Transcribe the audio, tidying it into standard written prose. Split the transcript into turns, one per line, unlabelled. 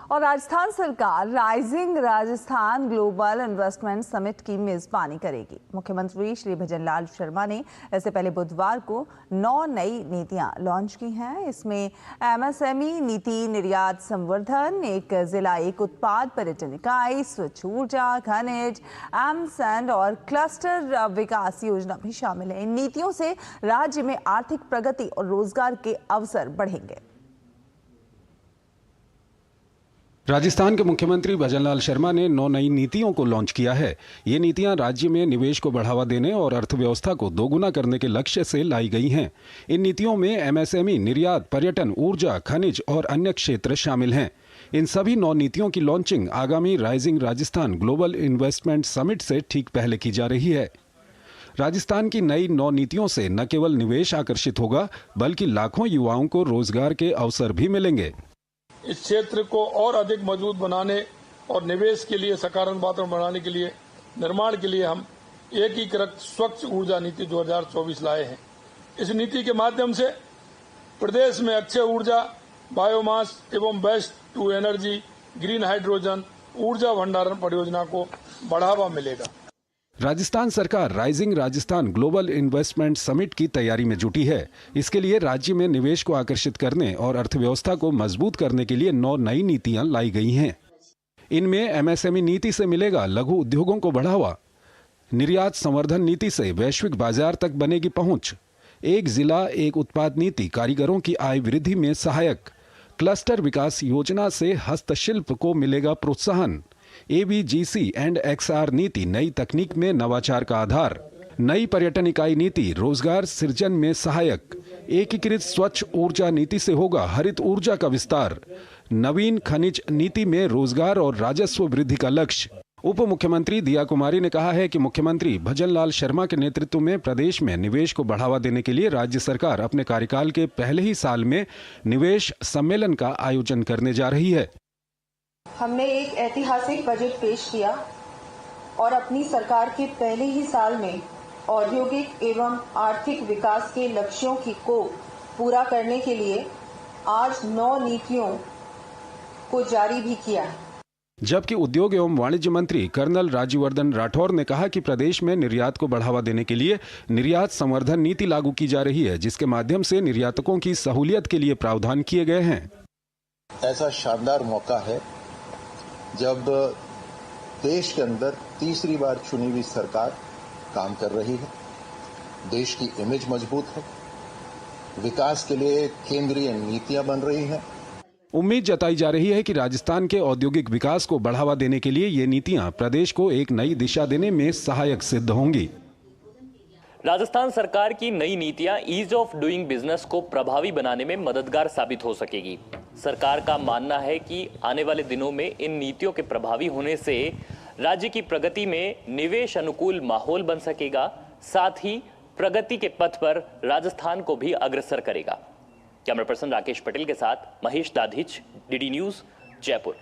और राजस्थान सरकार rising Rajasthan global investment summit की मेजबानी करेगी। मुख्यमंत्री श्री भजनलाल शर्मा ने इससे पहले बुधवार को 9 नई नीतियां लॉन्च की हैं। इसमें एमएसएमई नीति, निर्यात संवर्धन, एक जिला एक उत्पाद पर्यटन इकाई, स्वच्छ ऊर्जा, खनिज, एमसैंड और क्लस्टर विकास योजना भी शामिल है। इन नीतियों से राज्य में आर्थिक प्रगति और रोजगार के अवसर बढ़ेंगे।
राजस्थान के मुख्यमंत्री भजनलाल शर्मा ने 9 नई नीतियों को लॉन्च किया है। ये नीतियां राज्य में निवेश को बढ़ावा देने और अर्थव्यवस्था को दोगुना करने के लक्ष्य से लाई गई हैं। इन नीतियों में एमएसएमई, निर्यात, पर्यटन, ऊर्जा, खनिज और अन्य क्षेत्र शामिल हैं। इन सभी 9 नीतियों की लॉन्चिंग आगामी rising Rajasthan global investment summit से ठीक पहले की जा रही है। राजस्थान की नई 9 नीतियों से न केवल निवेश आकर्षित होगा, बल्कि लाखों युवाओं को रोजगार के अवसर भी मिलेंगे।
इस क्षेत्र को और अधिक मजबूत बनाने और निवेश के लिए सकारात्मक वातावरण बनाने के लिए निर्माण के लिए हम एकीकृत स्वच्छ ऊर्जा नीति 2024 लाए हैं। इस नीति के माध्यम से प्रदेश में अक्षय ऊर्जा, बायोमास एवं waste to energy, green hydrogen, ऊर्जा भंडारण परियोजना को बढ़ावा मिलेगा।
राजस्थान सरकार rising Rajasthan global investment summit की तैयारी में जुटी है। इसके लिए राज्य में निवेश को आकर्षित करने और अर्थव्यवस्था को मजबूत करने के लिए 9 नई नीतियां लाई गई हैं। इनमें एमएसएमई नीति से मिलेगा लघु उद्योगों को बढ़ावा, निर्यात संवर्धन नीति से वैश्विक बाजार तक बनेगी पहुंच, एक जिला एक उत्पाद नीति कारीगरों की आय वृद्धि में सहायक, क्लस्टर विकास योजना से हस्तशिल्प को मिलेगा प्रोत्साहन, एबीजीसी एंड एक्सआर नीति नई तकनीक में नवाचार का आधार, नई पर्यटन इकाई नीति रोजगार सृजन में सहायक, एकीकृत स्वच्छ ऊर्जा नीति से होगा हरित ऊर्जा का विस्तार, नवीन खनिज नीति में रोजगार और राजस्व वृद्धि का लक्ष्य। उप मुख्यमंत्री दिया कुमारी ने कहा है कि मुख्यमंत्री भजनलाल शर्मा के नेतृत्व में प्रदेश में निवेश को बढ़ावा देने के लिए राज्य सरकार अपने कार्यकाल के पहले ही साल में निवेश सम्मेलन का आयोजन करने जा रही है।
हमने एक ऐतिहासिक बजट पेश किया और अपनी सरकार के पहले ही साल में औद्योगिक एवं आर्थिक विकास के लक्ष्यों को पूरा करने के लिए आज 9 नीतियों को जारी भी किया है।
जबकि उद्योग एवं वाणिज्य मंत्री कर्नल राज्यवर्धन राठौर ने कहा कि प्रदेश में निर्यात को बढ़ावा देने के लिए निर्यात संवर्धन नीति लागू की जा रही है, जिसके माध्यम से निर्यातकों की सहूलियत के लिए प्रावधान किए गए हैं।
ऐसा शानदार मौका है जब देश के अंदर तीसरी बार चुनी हुई सरकार काम कर रही है, देश की इमेज मजबूत है, विकास के लिए केंद्रीय नीतियां बन रही हैं।
उम्मीद जताई जा रही है कि राजस्थान के औद्योगिक विकास को बढ़ावा देने के लिए ये नीतियां प्रदेश को एक नई दिशा देने में सहायक सिद्ध होंगी।
राजस्थान सरकार की नई नीतियां ईज ऑफ डूइंग बिजनेस को प्रभावी बनाने में मददगार साबित हो सकेगी। सरकार का मानना है कि आने वाले दिनों में इन नीतियों के प्रभावी होने से राज्य की प्रगति में निवेश अनुकूल माहौल बन सकेगा, साथ ही प्रगति के पथ पर राजस्थान को भी अग्रसर करेगा। कैमरा पर्सन राकेश पटेल के साथ महेश दाधिच, डीडी न्यूज, जयपुर।